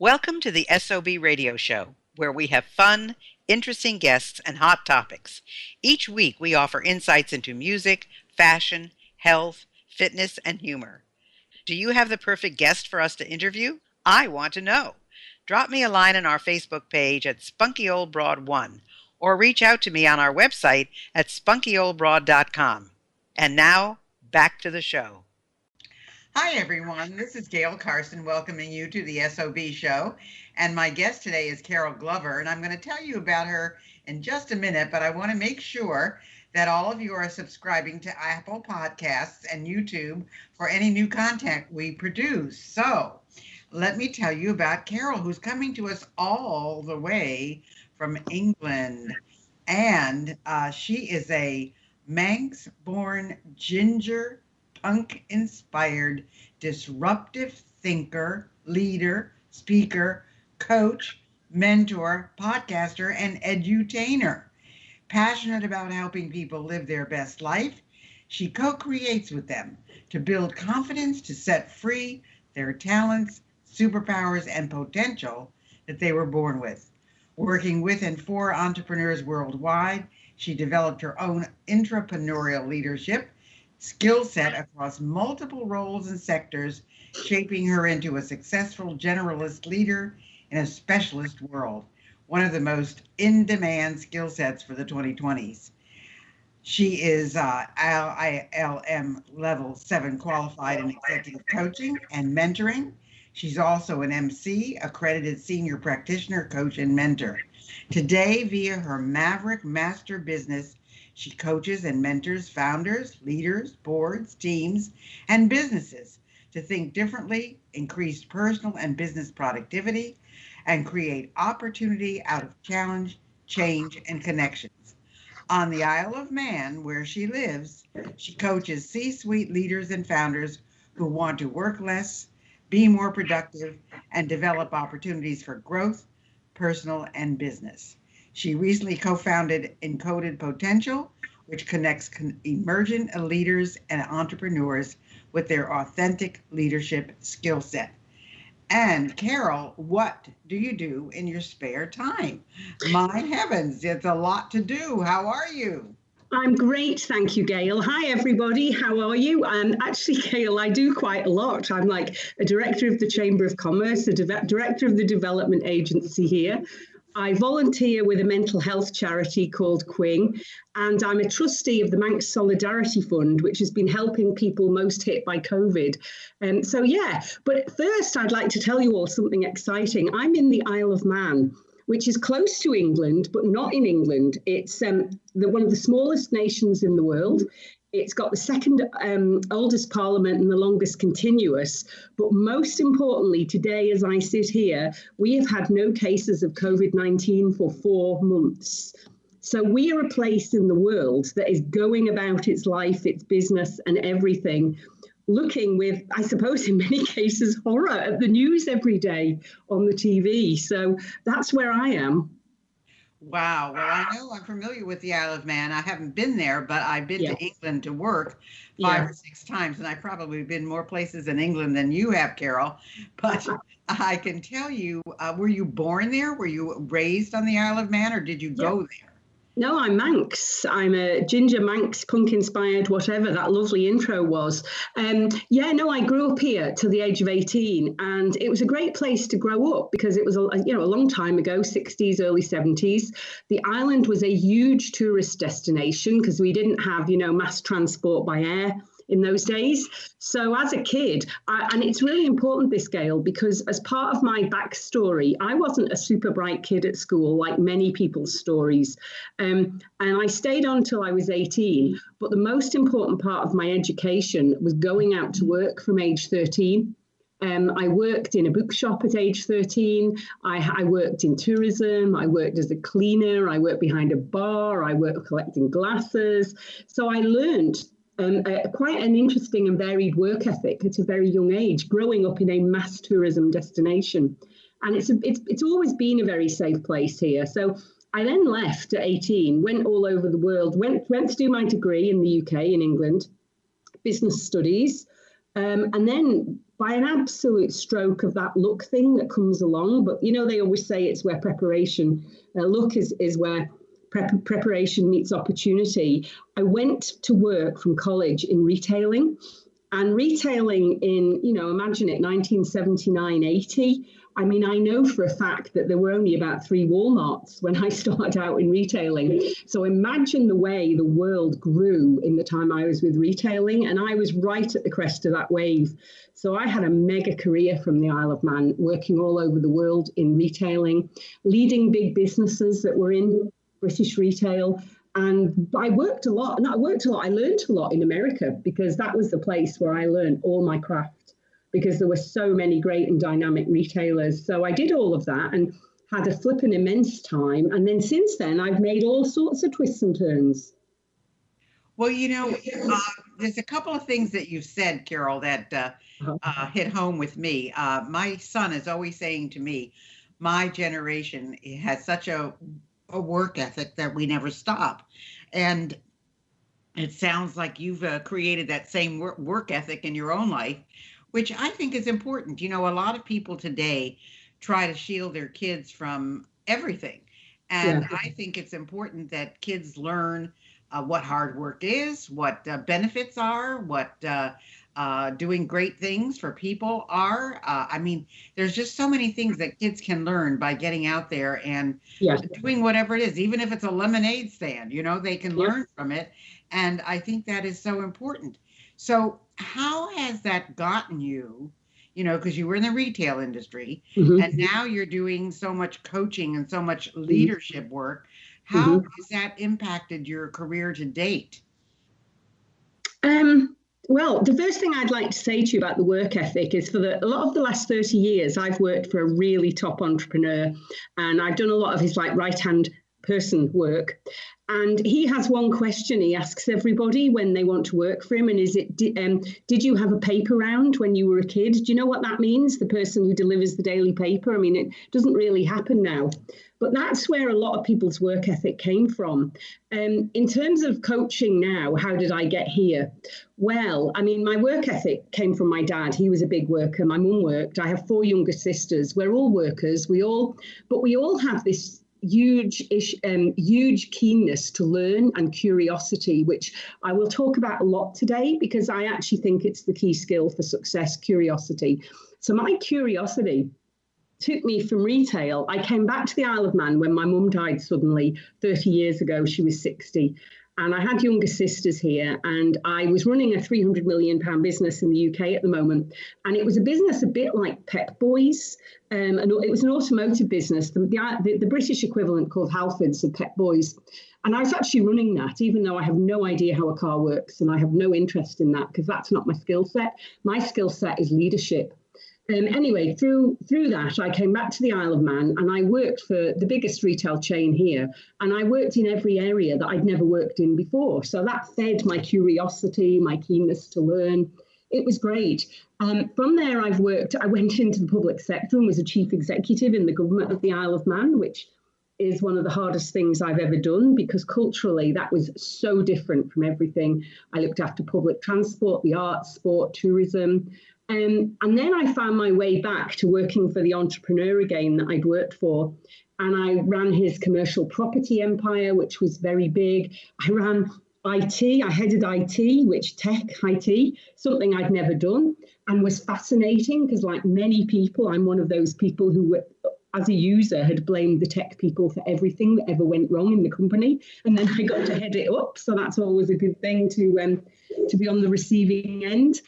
Welcome to the SOB radio show, where we have fun, interesting guests, and hot topics. Each week we offer insights into music, fashion, health, fitness, and humor. Do you have the perfect guest for us to interview? I want to know. Drop me a line on our Facebook page at SpunkyOldBroad1 or reach out to me on our website at SpunkyOldBroad.com. And now, back to the show. Hi, everyone. This is Gail Carson welcoming you to the SOB show. And my guest today is Carol Glover, and I'm going to tell you about her in just a minute, but I want to make sure that all of you are subscribing to Apple Podcasts and YouTube for any new content we produce. So let me tell you about Carol, who's coming to us all the way from England. And she is a Manx-born ginger punk-inspired, disruptive thinker, leader, speaker, coach, mentor, podcaster, and edutainer. Passionate about helping people live their best life, she co-creates with them to build confidence to set free their talents, superpowers, and potential that they were born with. Working with and for entrepreneurs worldwide, she developed her own entrepreneurial leadership skill set across multiple roles and sectors, shaping her into a successful generalist leader in a specialist world, one of the most in-demand skill sets for the 2020s. She is ILM Level 7 qualified in executive coaching and mentoring. She's also an MC, accredited senior practitioner, coach, and mentor. Today, via her Maverick Master Business, she coaches and mentors founders, leaders, boards, teams, and businesses to think differently, increase personal and business productivity, and create opportunity out of challenge, change, and connections. On the Isle of Man, where she lives, she coaches C-suite leaders and founders who want to work less, be more productive, and develop opportunities for growth, personal and business. She recently co-founded Encoded Potential, which connects emergent leaders and entrepreneurs with their authentic leadership skill set. And Carol, what do you do in your spare time? My heavens, it's a lot to do. How are you? I'm great, thank you, Gail. Hi, everybody. How are you? Actually, Gail, I do quite a lot. I'm like a director of the Chamber of Commerce, a director of the development agency here. I volunteer with a mental health charity called Quing, and I'm a trustee of the Manx Solidarity Fund, which has been helping people most hit by COVID. But first I'd like to tell you all something exciting. I'm in the Isle of Man, which is close to England, but not in England. It's one of the smallest nations in the world. It's got the second oldest parliament and the longest continuous. But most importantly, today, as I sit here, we have had no cases of COVID-19 for 4 months. So we are a place in the world that is going about its life, its business and everything, looking with, I suppose, in many cases, horror at the news every day on the TV. So that's where I am. Wow. Well, I know I'm familiar with the Isle of Man. I haven't been there, but I've been to England to work 5 or 6 times, and I've probably been more places in England than you have, Carol. But I can tell you, were you born there? Were you raised on the Isle of Man, or did you go there? No, I'm Manx. I'm a ginger Manx, punk-inspired, whatever that lovely intro was. I grew up here till the age of 18, and it was a great place to grow up because it was a long time ago, 60s, early 70s. The island was a huge tourist destination because we didn't have, mass transport by air in those days. So as a kid, and it's really important, this, Gail, because as part of my backstory, I wasn't a super bright kid at school like many people's stories. And I stayed on till I was 18. But the most important part of my education was going out to work from age 13. I worked in a bookshop at age 13. I worked in tourism. I worked as a cleaner. I worked behind a bar. I worked collecting glasses. So I learned quite an interesting and varied work ethic at a very young age, growing up in a mass tourism destination. And it's always been a very safe place here. So I then left at 18, went all over the world, went to do my degree in the UK, in England, business studies, and then by an absolute stroke of that luck thing that comes along. But, you know, they always say it's where luck is where preparation meets opportunity. I went to work from college in retailing. And retailing in, you know, imagine it, 1979, 80. I mean, I know for a fact that there were only about 3 Walmarts when I started out in retailing. So imagine the way the world grew in the time I was with retailing. And I was right at the crest of that wave. So I had a mega career from the Isle of Man, working all over the world in retailing, leading big businesses that were in British retail. And I worked a lot. I learned a lot in America, because that was the place where I learned all my craft, because there were so many great and dynamic retailers. So I did all of that and had a flippin' immense time. And then since then, I've made all sorts of twists and turns. Well, you know, there's a couple of things that you've said, Carol, that hit home with me. My son is always saying to me, my generation has such a work ethic that we never stop. And it sounds like you've created that same work ethic in your own life, which I think is important. You know, a lot of people today try to shield their kids from everything. And yeah. I think it's important that kids learn what hard work is, what benefits are, what doing great things for people are. I mean, there's just so many things that kids can learn by getting out there and doing whatever it is, even if it's a lemonade stand, you know, they can learn from it. And I think that is so important. So how has that gotten you, you know, because you were in the retail industry and now you're doing so much coaching and so much leadership work. How has that impacted your career to date? Well, the first thing I'd like to say to you about the work ethic is a lot of the last 30 years, I've worked for a really top entrepreneur, and I've done a lot of his right-hand person work. And he has one question he asks everybody when they want to work for him. And is it, did you have a paper round when you were a kid? Do you know what that means? The person who delivers the daily paper? I mean, it doesn't really happen now. But that's where a lot of people's work ethic came from. In terms of coaching now, how did I get here? Well, I mean, my work ethic came from my dad. He was a big worker. My mum worked. I have 4 younger sisters. We're all workers. But we all have this huge keenness to learn and curiosity, which I will talk about a lot today, because I actually think it's the key skill for success, curiosity. So my curiosity took me from retail. I came back to the Isle of Man when my mum died suddenly 30 years ago. She was 60. And I had younger sisters here, and I was running a £300 million business in the UK at the moment. And it was a business a bit like Pep Boys. And it was an automotive business, the British equivalent called Halfords of Pep Boys. And I was actually running that, even though I have no idea how a car works, and I have no interest in that, because that's not my skill set. My skill set is leadership. Anyway, through that, I came back to the Isle of Man, and I worked for the biggest retail chain here. And I worked in every area that I'd never worked in before. So that fed my curiosity, my keenness to learn. It was great. From there, I went into the public sector and was a chief executive in the government of the Isle of Man, which is one of the hardest things I've ever done, because culturally that was so different from everything. I looked after public transport, the arts, sport, tourism. And then I found my way back to working for the entrepreneur again that I'd worked for. And I ran his commercial property empire, which was very big. I ran IT, I headed IT, IT, something I'd never done, and was fascinating because, like many people, I'm one of those people who, as a user, had blamed the tech people for everything that ever went wrong in the company. And then I got to head it up. So that's always a good thing to be on the receiving end.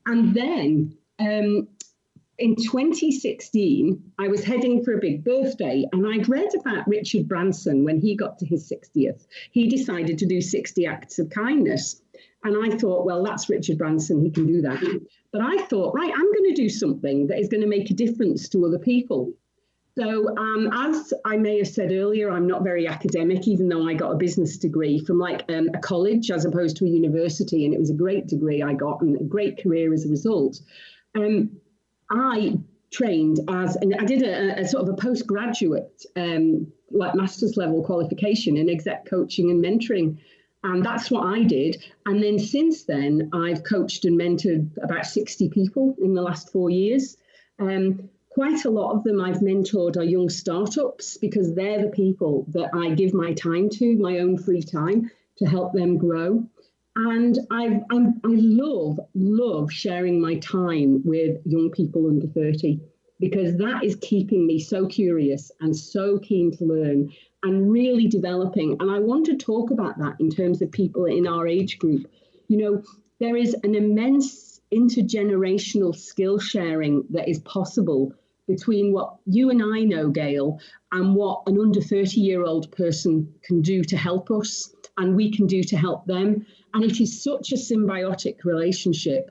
And then in 2016, I was heading for a big birthday, and I'd read about Richard Branson when he got to his 60th. He decided to do 60 acts of kindness. And I thought, well, that's Richard Branson, he can do that. But I thought, right, I'm going to do something that is going to make a difference to other people. So as I may have said earlier, I'm not very academic, even though I got a business degree from like a college as opposed to a university. And it was a great degree I got and a great career as a result. I trained and I did a sort of a postgraduate, like master's level qualification in exec coaching and mentoring. And that's what I did. And then since then, I've coached and mentored about 60 people in the last 4 years. Quite a lot of them I've mentored are young startups, because they're the people that I give my time to, my own free time, to help them grow. And I love sharing my time with young people under 30, because that is keeping me so curious and so keen to learn and really developing. And I want to talk about that in terms of people in our age group. You know, there is an immense intergenerational skill sharing that is possible between what you and I know, Gail, and what an under 30-year-old person can do to help us, and we can do to help them. And it is such a symbiotic relationship.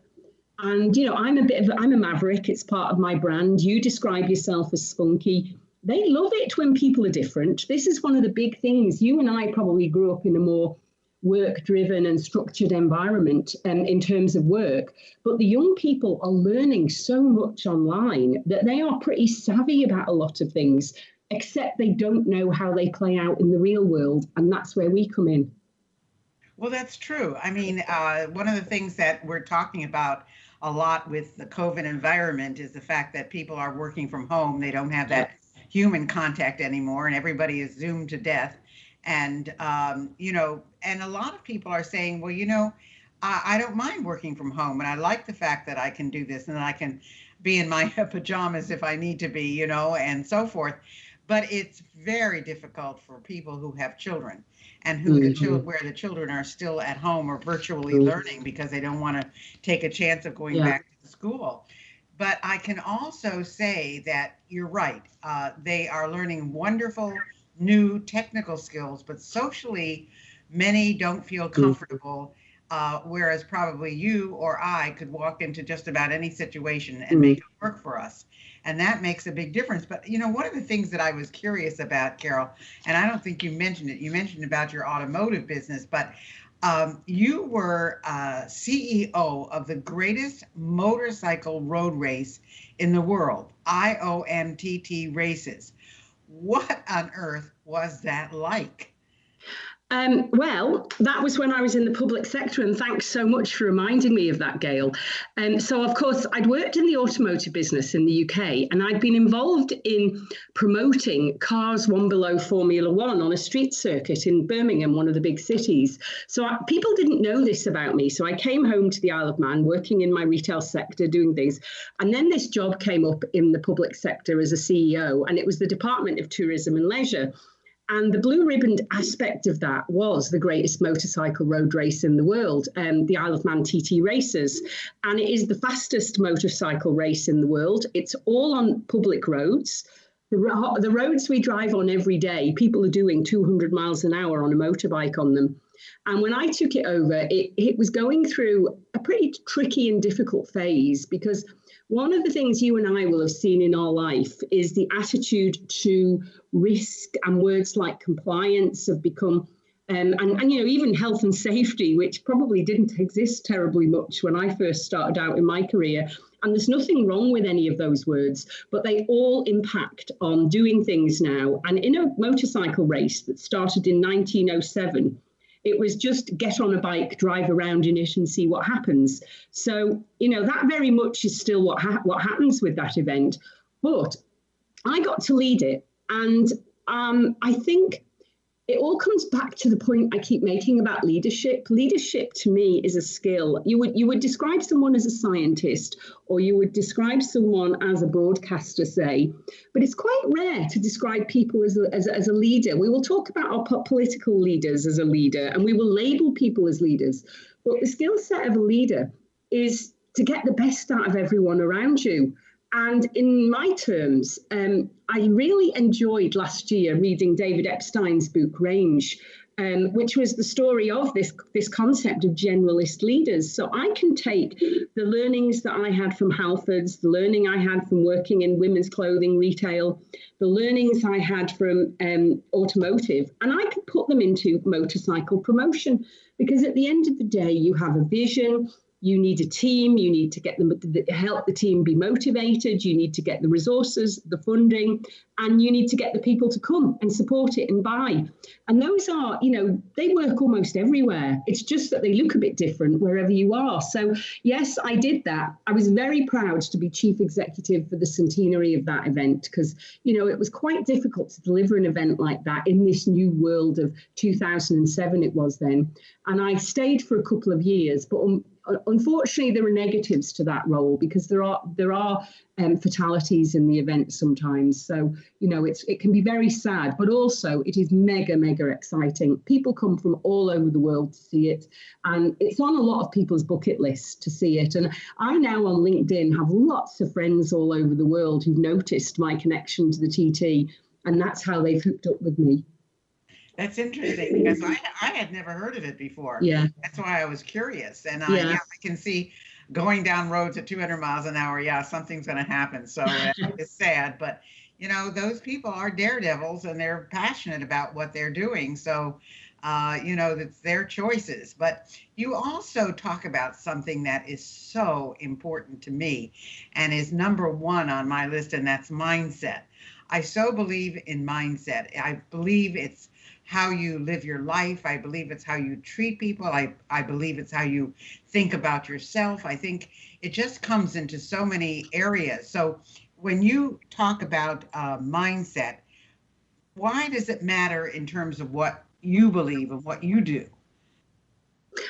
And, you know, I'm a maverick. It's part of my brand. You describe yourself as spunky. They love it when people are different. This is one of the big things. You and I probably grew up in a more work-driven and structured environment in terms of work. But the young people are learning so much online that they are pretty savvy about a lot of things, except they don't know how they play out in the real world. And that's where we come in. Well, that's true. I mean, one of the things that we're talking about a lot with the COVID environment is the fact that people are working from home. They don't have that human contact anymore, and everybody is Zoomed to death. And, you know, and a lot of people are saying, well, you know, I don't mind working from home, and I like the fact that I can do this and I can be in my pajamas if I need to be, you know, and so forth. But it's very difficult for people who have children and who where the children are still at home or virtually learning because they don't want to take a chance of going back to school. But I can also say that you're right. They are learning wonderful new technical skills, but socially, many don't feel comfortable, whereas probably you or I could walk into just about any situation and make it work for us. And that makes a big difference. But, you know, one of the things that I was curious about, Carol, and I don't think you mentioned it, you mentioned about your automotive business, but you were CEO of the greatest motorcycle road race in the world, IOMTT races. What on earth was that like? Well, that was when I was in the public sector, and thanks so much for reminding me of that, Gail. So, of course, I'd worked in the automotive business in the UK, and I'd been involved in promoting cars one below Formula One on a street circuit in Birmingham, one of the big cities. So people didn't know this about me. So I came home to the Isle of Man, working in my retail sector, doing things. And then this job came up in the public sector as a CEO, and it was the Department of Tourism and Leisure. And the blue ribbon aspect of that was the greatest motorcycle road race in the world, the Isle of Man TT races. And it is the fastest motorcycle race in the world. It's all on public roads. The roads we drive on every day, people are doing 200 miles an hour on a motorbike on them. And when I took it over, it was going through a pretty tricky and difficult phase, because one of the things you and I will have seen in our life is the attitude to risk, and words like compliance have become, and you know, even health and safety, which probably didn't exist terribly much when I first started out in my career. And there's nothing wrong with any of those words, but they all impact on doing things now. And in a motorcycle race that started in 1907, it was just get on a bike, drive around in it and see what happens. So, you know, that very much is still what happens with that event. But I got to lead it. And I think it all comes back to the point I keep making about leadership. Leadership to me is a skill. You would describe someone as a scientist, or you would describe someone as a broadcaster, say, but it's quite rare to describe people as a leader. We will talk about our political leaders as a leader, and we will label people as leaders. But the skill set of a leader is to get the best out of everyone around you. And in my terms, I really enjoyed last year reading David Epstein's book, Range, which was the story of this concept of generalist leaders. So I can take the learnings that I had from Halfords, the learning I had from working in women's clothing retail, the learnings I had from automotive, and I could put them into motorcycle promotion. Because at the end of the day, you have a vision, You need a team. You need to get them, help the team be motivated. You need to get the resources, the funding, and you need to get the people to come and support it and buy. And those are, they work almost everywhere. It's just that they look a bit different wherever you are. So yes, I did that. I was very proud to be chief executive for the centenary of that event because, it was quite difficult to deliver an event like that in this new world of 2007 it was then. And I stayed for a couple of years, but unfortunately, there are negatives to that role because there are fatalities in the event sometimes. So, it can be very sad, but also it is mega, mega exciting. People come from all over the world to see it, and it's on a lot of people's bucket lists to see it. And I now on LinkedIn have lots of friends all over the world who've noticed my connection to the TT, and that's how they've hooked up with me. That's interesting because I had never heard of it before. Yeah. That's why I was curious. And Yeah. I can see going down roads at 200 miles an hour. Yeah, something's going to happen. So it's sad. But, those people are daredevils and they're passionate about what they're doing. So, that's their choices. But you also talk about something that is so important to me and is number one on my list, and that's mindset. I so believe in mindset. I believe it's how you live your life. I believe it's how you treat people. I believe it's how you think about yourself. I think it just comes into so many areas. So when you talk about mindset, why does it matter in terms of what you believe and what you do?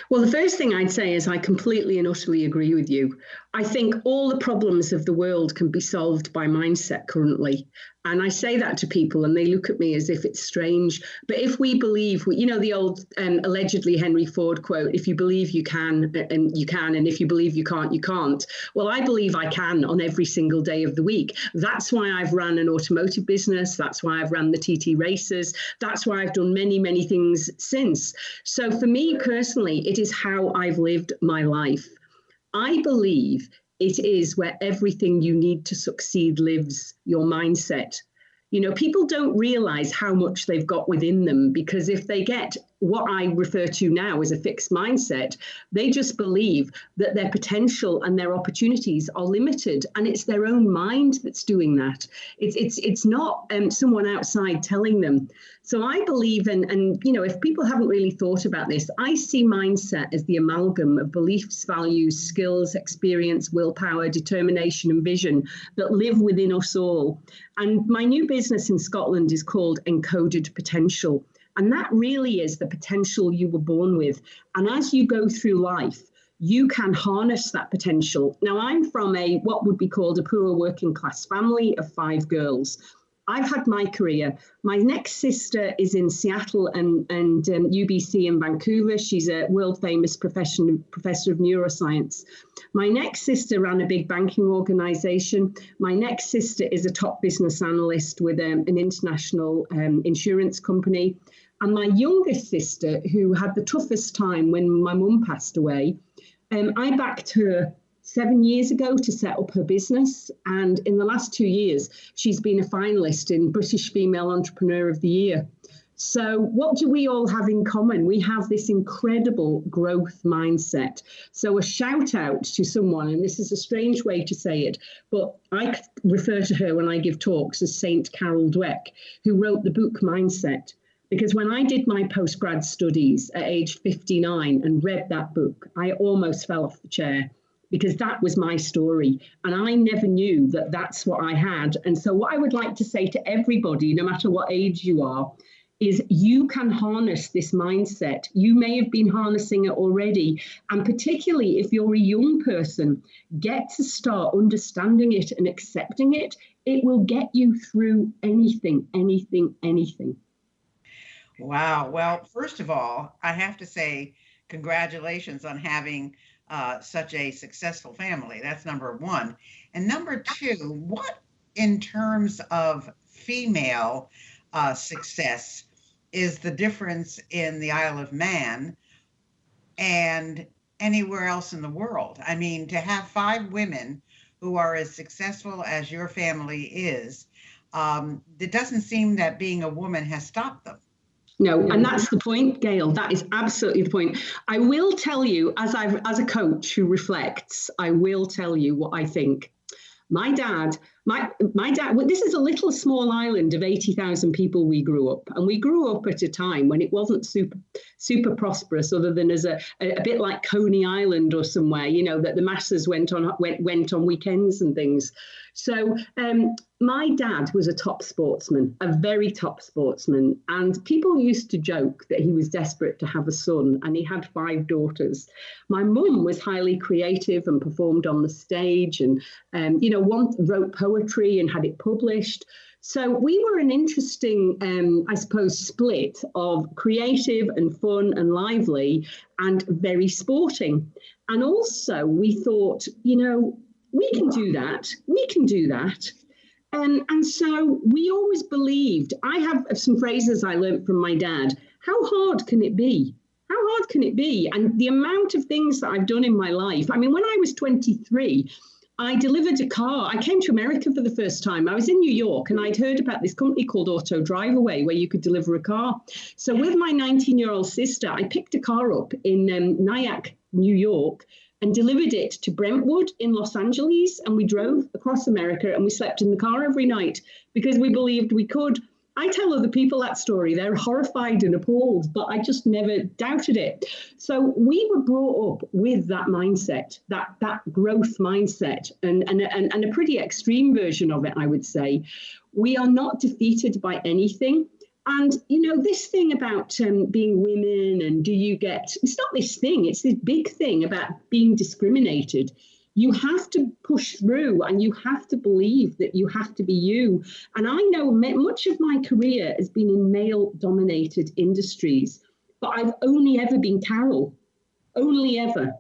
Well, the first thing I'd say is I completely and utterly agree with you. I think all the problems of the world can be solved by mindset currently. And I say that to people and they look at me as if it's strange. But if we believe, the old allegedly Henry Ford quote, if you believe you can, and you can, and if you believe you can't, you can't. Well, I believe I can on every single day of the week. That's why I've run an automotive business. That's why I've run the TT races. That's why I've done many, many things since. So for me personally, it is how I've lived my life. I believe it is where everything you need to succeed lives, your mindset. People don't realize how much they've got within them because if they get what I refer to now as a fixed mindset, they just believe that their potential and their opportunities are limited, and it's their own mind that's doing that. It's not someone outside telling them. So I believe, and if people haven't really thought about this, I see mindset as the amalgam of beliefs, values, skills, experience, willpower, determination, and vision that live within us all. And my new business in Scotland is called Encoded Potential. And that really is the potential you were born with. And as you go through life, you can harness that potential. Now, I'm from what would be called a poor working class family of 5 girls. I've had my career. My next sister is in Seattle and UBC in Vancouver. She's a world famous professor of neuroscience. My next sister ran a big banking organization. My next sister is a top business analyst with an international insurance company. And my youngest sister, who had the toughest time when my mum passed away, I backed her 7 years ago to set up her business. And in the last 2 years, she's been a finalist in British Female Entrepreneur of the Year. So what do we all have in common? We have this incredible growth mindset. So a shout out to someone, and this is a strange way to say it, but I refer to her when I give talks as Saint Carol Dweck, who wrote the book Mindset. Because when I did my postgrad studies at age 59 and read that book, I almost fell off the chair because that was my story. And I never knew that that's what I had. And so what I would like to say to everybody, no matter what age you are, is you can harness this mindset. You may have been harnessing it already. And particularly if you're a young person, get to start understanding it and accepting it. It will get you through anything, anything, anything. Wow. Well, first of all, I have to say congratulations on having such a successful family. That's number one. And number two, what in terms of female success is the difference in the Isle of Man and anywhere else in the world? I mean, to have 5 women who are as successful as your family is, it doesn't seem that being a woman has stopped them. No, and that's the point, Gail. That is absolutely the point. I will tell you, as a coach who reflects, I will tell you what I think. My dad, well, this is a little small island of 80,000 people we grew up. And we grew up at a time when it wasn't super prosperous, other than as a bit like Coney Island or somewhere, that the masses went on weekends and things. So my dad was a top sportsman, a very top sportsman. And people used to joke that he was desperate to have a son, and he had 5 daughters. My mum was highly creative and performed on the stage, and wrote poetry and had it published. So we were an interesting, I suppose, split of creative and fun and lively and very sporting. And also we thought, we can do that. We can do that. And so we always believed, I have some phrases I learned from my dad. How hard can it be? How hard can it be? And the amount of things that I've done in my life. I mean, when I was 23, I delivered a car. I came to America for the first time. I was in New York, and I'd heard about this company called Auto Drive Away, where you could deliver a car. So with my 19-year-old sister, I picked a car up in Nyack, New York, and delivered it to Brentwood in Los Angeles. And we drove across America, and we slept in the car every night because we believed we could. I tell other people that story. They're horrified and appalled, but I just never doubted it. So we were brought up with that mindset, that growth mindset, and a pretty extreme version of it, I would say. We are not defeated by anything. And, this thing about being women and it's not this thing, it's this big thing about being discriminated. You have to push through, and you have to believe that you have to be you. And I know much of my career has been in male-dominated industries, but I've only ever been Carol, only ever.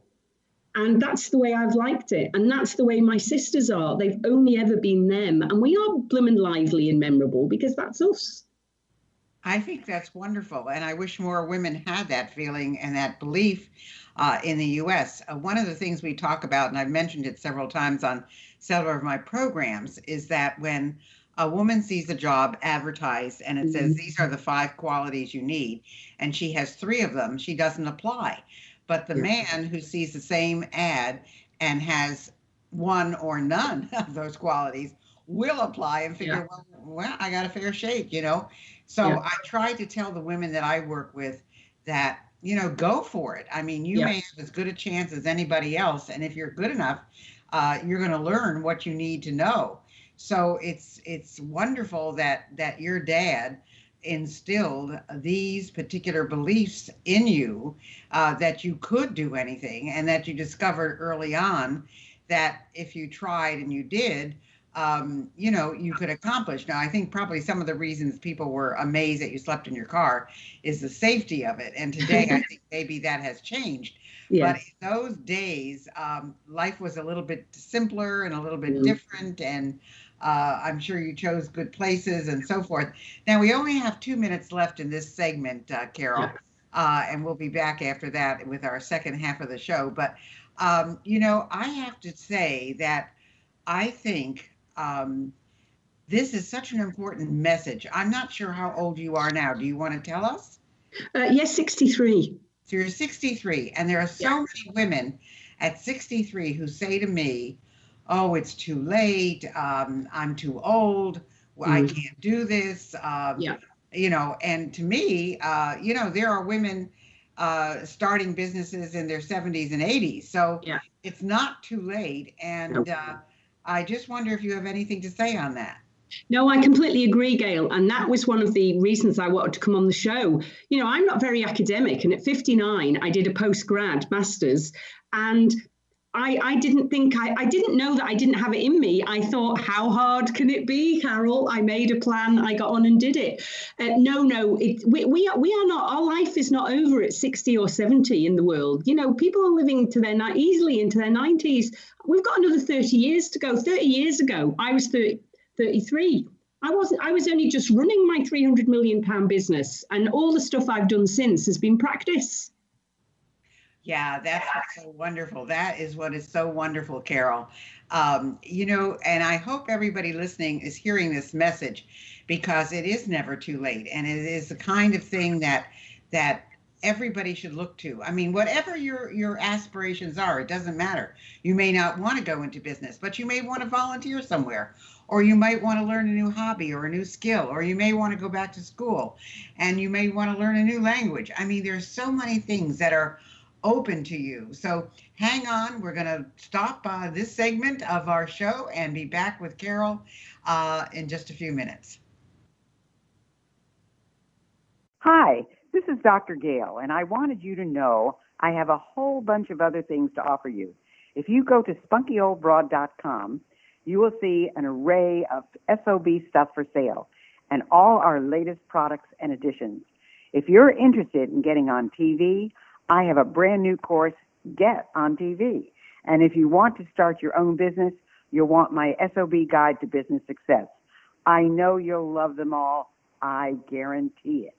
And that's the way I've liked it. And that's the way my sisters are. They've only ever been them. And we are blooming lively and memorable because that's us. I think that's wonderful. And I wish more women had that feeling and that belief in the U.S. One of the things we talk about, and I've mentioned it several times on several of my programs, is that when a woman sees a job advertised and it says, these are the 5 qualities you need, and she has 3 of them, she doesn't apply. But the man who sees the same ad and has 1 or none of those qualities will apply and figure, well, I got a fair shake, So I try to tell the women that I work with that, go for it. I mean, you may have as good a chance as anybody else. And if you're good enough, you're going to learn what you need to know. So it's wonderful that your dad instilled these particular beliefs in you, that you could do anything, and that you discovered early on that if you tried and you did, you could accomplish. Now, I think probably some of the reasons people were amazed that you slept in your car is the safety of it. And today, I think maybe that has changed. But in those days, life was a little bit simpler and a little bit different. And I'm sure you chose good places and so forth. Now, we only have 2 minutes left in this segment, Carol, and we'll be back after that with our second half of the show. But, I have to say that I think this is such an important message. I'm not sure how old you are now. Do you want to tell us? Yes, 63. So you're 63, and there are so many women at 63 who say to me, oh, it's too late. I'm too old. I can't do this. And to me, there are women starting businesses in their 70s and 80s. So it's not too late. And I just wonder if you have anything to say on that. No, I completely agree, Gail. And that was one of the reasons I wanted to come on the show. I'm not very academic. And at 59, I did a postgrad master's. And I didn't think, I didn't know that I didn't have it in me. I thought, how hard can it be, Carol? I made a plan, I got on and did it. We are not, our life is not over at 60 or 70 in the world. People are living to easily into their 90s. We've got another 30 years to go. 30 years ago, I was 33. I was only just running my £300 million business, and all the stuff I've done since has been practice. Yeah, that's what's so wonderful. That is what is so wonderful, Carol. And I hope everybody listening is hearing this message because it is never too late, and it is the kind of thing that everybody should look to. I mean, whatever your aspirations are, it doesn't matter. You may not want to go into business, but you may want to volunteer somewhere, or you might want to learn a new hobby or a new skill, or you may want to go back to school, and you may want to learn a new language. I mean, there's so many things that are open to you. So hang on. We're going to stop this segment of our show and be back with Carol in just a few minutes. Hi, this is Dr. Gail, and I wanted you to know I have a whole bunch of other things to offer you. If you go to spunkyoldbroad.com, you will see an array of SOB stuff for sale and all our latest products and additions. If you're interested in getting on TV, I have a brand new course, Get on TV. And if you want to start your own business, you'll want my SOB Guide to Business Success. I know you'll love them all. I guarantee it.